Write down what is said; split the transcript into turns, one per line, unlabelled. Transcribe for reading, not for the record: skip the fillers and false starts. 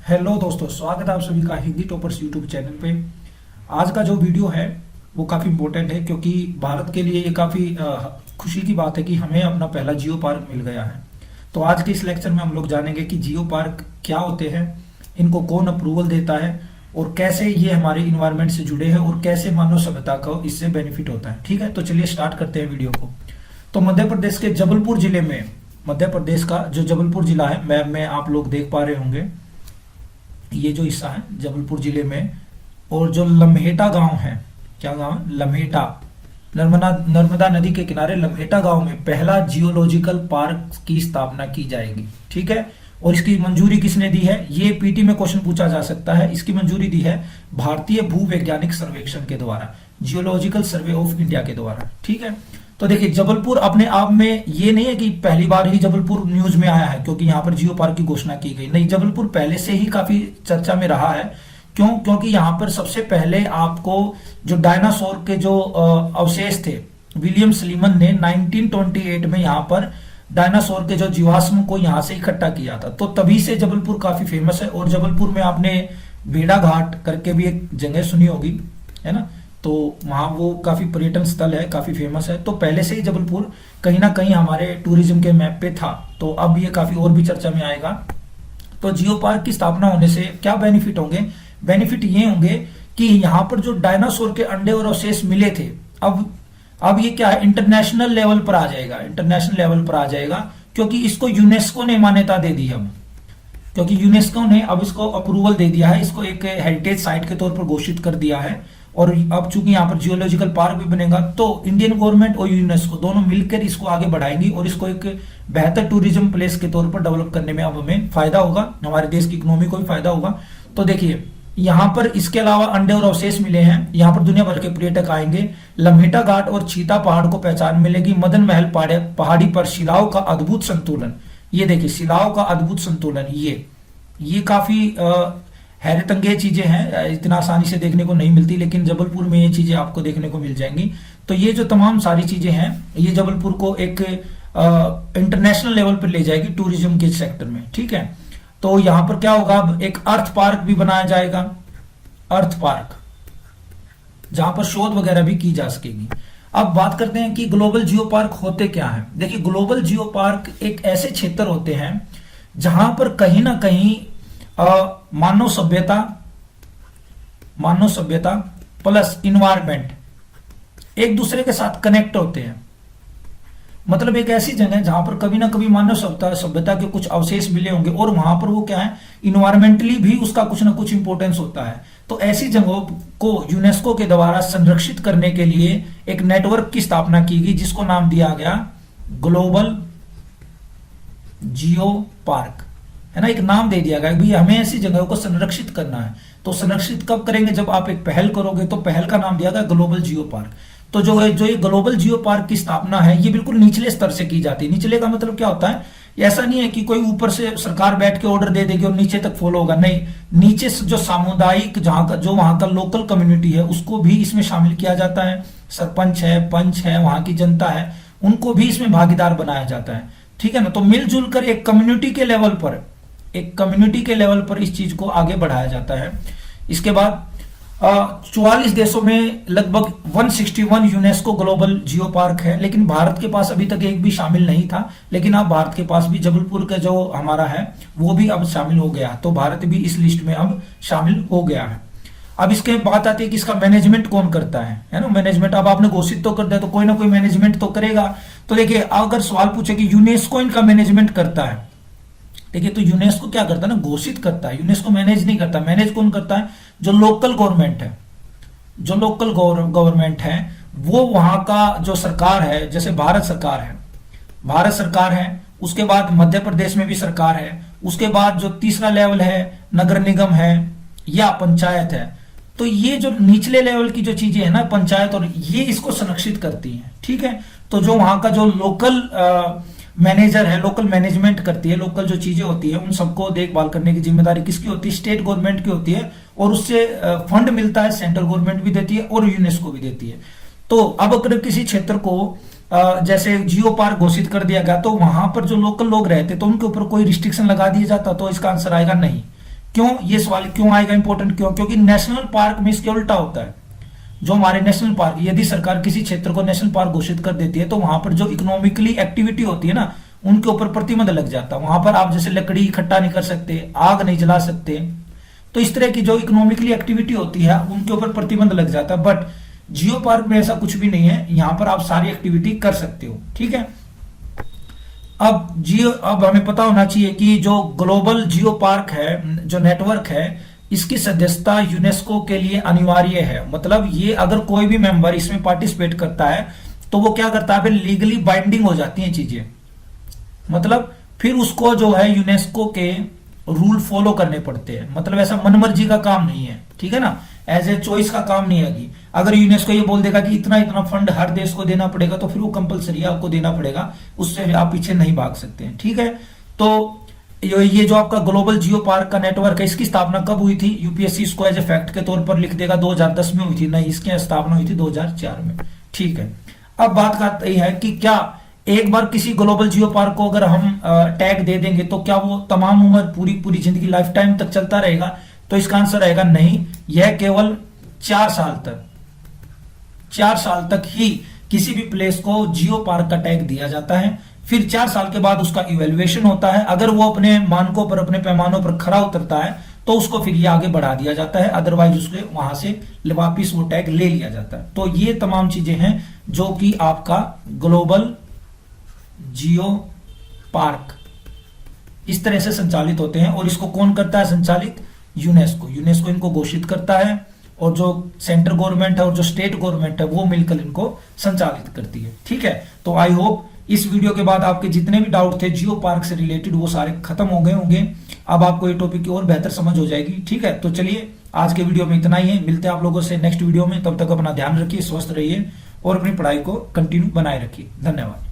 Hello दोस्तों, स्वागत है आप सभी का हिंदी टॉपर्स यूट्यूब चैनल पे। आज का जो वीडियो है वो काफ़ी इम्पोर्टेंट है क्योंकि भारत के लिए ये काफ़ी खुशी की बात है कि हमें अपना पहला जियो पार्क मिल गया है। तो आज के इस लेक्चर में हम लोग जानेंगे कि जियो पार्क क्या होते हैं, इनको कौन अप्रूवल देता है और कैसे ये हमारे इन्वायरमेंट से जुड़े हैं और कैसे मानव सभ्यता को इससे बेनिफिट होता है। ठीक है, तो चलिए स्टार्ट करते हैं वीडियो को। तो मध्य प्रदेश के जबलपुर जिले में, मध्य प्रदेश का जो जबलपुर जिला है, मैप में आप लोग देख पा रहे होंगे, ये जो हिस्सा है जबलपुर जिले में, और जो लम्हेटा गांव है, क्या गांव, लम्हेटा, नर्मदा नदी के किनारे लम्हेटा गांव में पहला जियोलॉजिकल पार्क की स्थापना की जाएगी। ठीक है, और इसकी मंजूरी किसने दी है, ये पीटी में क्वेश्चन पूछा जा सकता है। इसकी मंजूरी दी है भारतीय भूवैज्ञानिक सर्वेक्षण के द्वारा, जियोलॉजिकल सर्वे ऑफ इंडिया के द्वारा। ठीक है, तो देखिए जबलपुर अपने आप में ये नहीं है कि पहली बार ही जबलपुर न्यूज में आया है क्योंकि यहाँ पर जियो पार्क की घोषणा की गई, नहीं, जबलपुर पहले से ही काफी चर्चा में रहा है। क्यों? क्योंकि यहाँ पर सबसे पहले आपको जो डायनासोर के जो अवशेष थे, विलियम स्लीमन ने 1928 में यहाँ पर डायनासोर के जो जीवाश्म को यहाँ से इकट्ठा किया था। तो तभी से जबलपुर काफी फेमस है। और जबलपुर में आपने बेड़ा घाट करके भी एक जगह सुनी होगी, है ना, तो वहाँ वो काफी पर्यटन स्थल है, काफी फेमस है। तो पहले से ही जबलपुर कहीं ना कहीं हमारे टूरिज्म के मैप पे था, तो अब ये काफी और भी चर्चा में आएगा। तो जियो पार्क की स्थापना होने से क्या बेनिफिट होंगे? बेनिफिट ये होंगे कि यहाँ पर जो डायनासोर के अंडे और अवशेष मिले थे, अब ये क्या है, इंटरनेशनल लेवल पर आ जाएगा, इंटरनेशनल लेवल पर आ जाएगा, क्योंकि इसको यूनेस्को ने मान्यता दे दी है। क्योंकि यूनेस्को ने अब इसको अप्रूवल दे दिया है, इसको एक हेरिटेज साइट के तौर पर घोषित कर दिया है। और अब चूंकि यहाँ पर जियोलॉजिकल पार्क भी बनेगा, तो इंडियन गवर्नमेंट और यूनेस्को दोनों मिलकर इसको आगे बढ़ाएंगी और इसको एक बेहतर टूरिज्म प्लेस के तौर पर डेवलप करने में अब हमें फायदा होगा, हमारे देश की इकोनॉमी को भी फायदा होगा। तो देखिए यहाँ पर इसके अलावा अंडे और अवशेष मिले हैं, यहाँ पर दुनिया भर के पर्यटक आएंगे। लम्हेटा घाट और चीता पहाड़ को पहचान मिलेगी। मदन महल पहाड़ी पर शिलाओं का अद्भुत संतुलन, ये देखिए शिलाओं का अद्भुत संतुलन, ये काफी हैरत अंगेज चीजें हैं, इतना आसानी से देखने को नहीं मिलती, लेकिन जबलपुर में ये चीजें आपको देखने को मिल जाएंगी। तो ये जो तमाम सारी चीजें हैं, ये जबलपुर को एक इंटरनेशनल लेवल पर ले जाएगी टूरिज्म के सेक्टर में। ठीक है, तो यहां पर क्या होगा, अब एक अर्थ पार्क भी बनाया जाएगा, अर्थ पार्क, जहां पर शोध वगैरह भी की जा सकेगी। अब बात करते हैं कि ग्लोबल जियो पार्क होते क्या है। देखिए ग्लोबल जियो पार्क एक ऐसे क्षेत्र होते हैं जहां पर कहीं ना कहीं मानव सभ्यता प्लस इन्वायरमेंट एक दूसरे के साथ कनेक्ट होते हैं। मतलब एक ऐसी जगह जहां पर कभी ना कभी मानव सभ्यता के कुछ अवशेष मिले होंगे और वहां पर वो क्या है, इन्वायरमेंटली भी उसका कुछ ना कुछ इंपॉर्टेंस होता है। तो ऐसी जगहों को यूनेस्को के द्वारा संरक्षित करने के लिए एक नेटवर्क की स्थापना की गई, जिसको नाम दिया गया ग्लोबल जियो पार्क, है ना, एक नाम दे दिया गया भाई हमें ऐसी जगहों को संरक्षित करना है। तो संरक्षित कब करेंगे, जब आप एक पहल करोगे। तो पहल का नाम दिया गया ग्लोबल जियो पार्क। तो जो ये ग्लोबल जियो पार्क की स्थापना है, ये बिल्कुल निचले स्तर से की जाती है। निचले का मतलब क्या होता है, ऐसा नहीं है कि कोई ऊपर से सरकार बैठ के ऑर्डर दे देगी और नीचे तक फॉलो होगा, नहीं, नीचे से जो सामुदायिक, जहां का जो वहां का लोकल कम्युनिटी है, उसको भी इसमें शामिल किया जाता है। सरपंच है, पंच है, वहां की जनता है, उनको भी इसमें भागीदार बनाया जाता है। ठीक है ना, तो मिलजुल कर एक कम्युनिटी के लेवल पर इस चीज को आगे बढ़ाया जाता है। इसके बाद 44 देशों में लगभग 161 यूनेस्को ग्लोबल जियो पार्क है, लेकिन भारत के पास अभी तक एक भी शामिल नहीं था। लेकिन अब भारत के पास भी जबलपुर का जो हमारा है वो भी अब शामिल हो गया, तो भारत भी इस लिस्ट में अब शामिल हो गया है। अब इसके बात आती है कि इसका मैनेजमेंट कौन करता है ना, मैनेजमेंट अब आपने घोषित तो कर दिया, तो कोई ना कोई मैनेजमेंट तो करेगा। तो देखिए अगर सवाल पूछे कि यूनेस्को इनका मैनेजमेंट करता है, देखिए तो यूनेस्को क्या करता है ना, घोषित करता है, यूनेस्को मैनेज नहीं करता। मैनेज कौन करता है, जो लोकल गवर्नमेंट है, जो लोकल गवर्नमेंट है, वो वहां का जो सरकार है, जैसे भारत सरकार है, उसके बाद मध्य प्रदेश में भी सरकार है, उसके बाद जो तीसरा लेवल है नगर निगम है या पंचायत है। तो ये जो निचले लेवल की जो चीजें है ना, पंचायत, और ये इसको संरक्षित करती हैं। ठीक है, तो जो वहां का जो लोकल मैनेजर है, लोकल मैनेजमेंट करती है, लोकल जो चीजें होती है उन सबको देखभाल करने की जिम्मेदारी किसकी होती है, स्टेट गवर्नमेंट की होती है। और उससे फंड मिलता है, सेंट्रल गवर्नमेंट भी देती है और यूनेस्को भी देती है। तो अब अगर किसी क्षेत्र को जैसे जियो पार्क घोषित कर दिया गया, तो वहां पर जो लोकल लोग रहते तो उनके ऊपर कोई रिस्ट्रिक्शन लगा दिया जाता, तो इसका आंसर आएगा नहीं। क्यों ये सवाल क्यों आएगा इंपॉर्टेंट, क्यों? क्योंकि नेशनल पार्क में इसके उल्टा होता है। जो हमारे नेशनल पार्क, यदि सरकार किसी क्षेत्र को नेशनल पार्क घोषित कर देती है तो वहां पर जो इकोनॉमिकली एक्टिविटी होती है ना, उनके ऊपर प्रतिबंध लग जाता है। वहां पर आप जैसे लकड़ी इकट्ठा नहीं कर सकते, आग नहीं जला सकते, तो इस तरह की जो इकोनॉमिकली एक्टिविटी होती है उनके ऊपर प्रतिबंध लग जाता है। बट जियो पार्क में ऐसा कुछ भी नहीं है, यहां पर आप सारी एक्टिविटी कर सकते हो, ठीक है। अब हमें पता होना चाहिए कि जो ग्लोबल जियो पार्क है, जो नेटवर्क है, इसकी सदस्यता यूनेस्को के लिए अनिवार्य है। मतलब ये अगर कोई भी मेंबर इसमें पार्टिसिपेट करता है तो वो क्या करता है, फिर लीगली बाइंडिंग हो जाती हैं चीजें। मतलब फिर उसको जो है यूनेस्को के रूल फॉलो करने पड़ते हैं। मतलब ऐसा मनमर्जी का काम नहीं है, ठीक है ना, एज ए चॉइस का काम नहीं है। अगर यूनेस्को ये बोल देगा कि इतना इतना फंड हर देश को देना पड़ेगा तो फिर वो कंपलसरी आपको देना पड़ेगा, उससे आप पीछे नहीं भाग सकते हैं, ठीक है। तो ये जो आपका ग्लोबल जियो पार्क का नेटवर्क है, इसकी स्थापना कब हुई थी? यूपीएससी इसको एज ए फैक्ट के तौर पर लिख देगा 2010 में हुई थी, नहीं, इसकी स्थापना हुई थी 2004 में, ठीक है। अब बात करते है कि क्या एक बार किसी ग्लोबल जियो पार्क को अगर हम टैग दे देंगे तो क्या वो तमाम उम्र पूरी जिंदगी लाइफ टाइम तक चलता रहेगा? तो इसका आंसर रहेगा नहीं, यह केवल 4 साल तक ही किसी भी प्लेस को जियो पार्क का टैग दिया जाता है। फिर 4 साल के बाद उसका इवेल्युएशन होता है। अगर वो अपने मानकों पर, अपने पैमानों पर खरा उतरता है तो उसको फिर ये आगे बढ़ा दिया जाता है, अदरवाइज उसके वहां से वापिस वो टैग ले लिया जाता है। तो ये तमाम चीजें हैं जो कि आपका ग्लोबल जियो पार्क इस तरह से संचालित होते हैं। और इसको कौन करता है संचालित? यूनेस्को इनको घोषित करता है, और जो सेंट्रल गवर्नमेंट है और जो स्टेट गवर्नमेंट है वो मिलकर इनको संचालित करती है, ठीक है। तो आई होप इस वीडियो के बाद आपके जितने भी डाउट थे जियो पार्क से रिलेटेड वो सारे खत्म हो गए होंगे। अब आपको ये टॉपिक की और बेहतर समझ हो जाएगी, ठीक है। तो चलिए आज के वीडियो में इतना ही है, मिलते हैं आप लोगों से नेक्स्ट वीडियो में। तब तक अपना ध्यान रखिए, स्वस्थ रहिए और अपनी पढ़ाई को कंटिन्यू बनाए रखिए। धन्यवाद।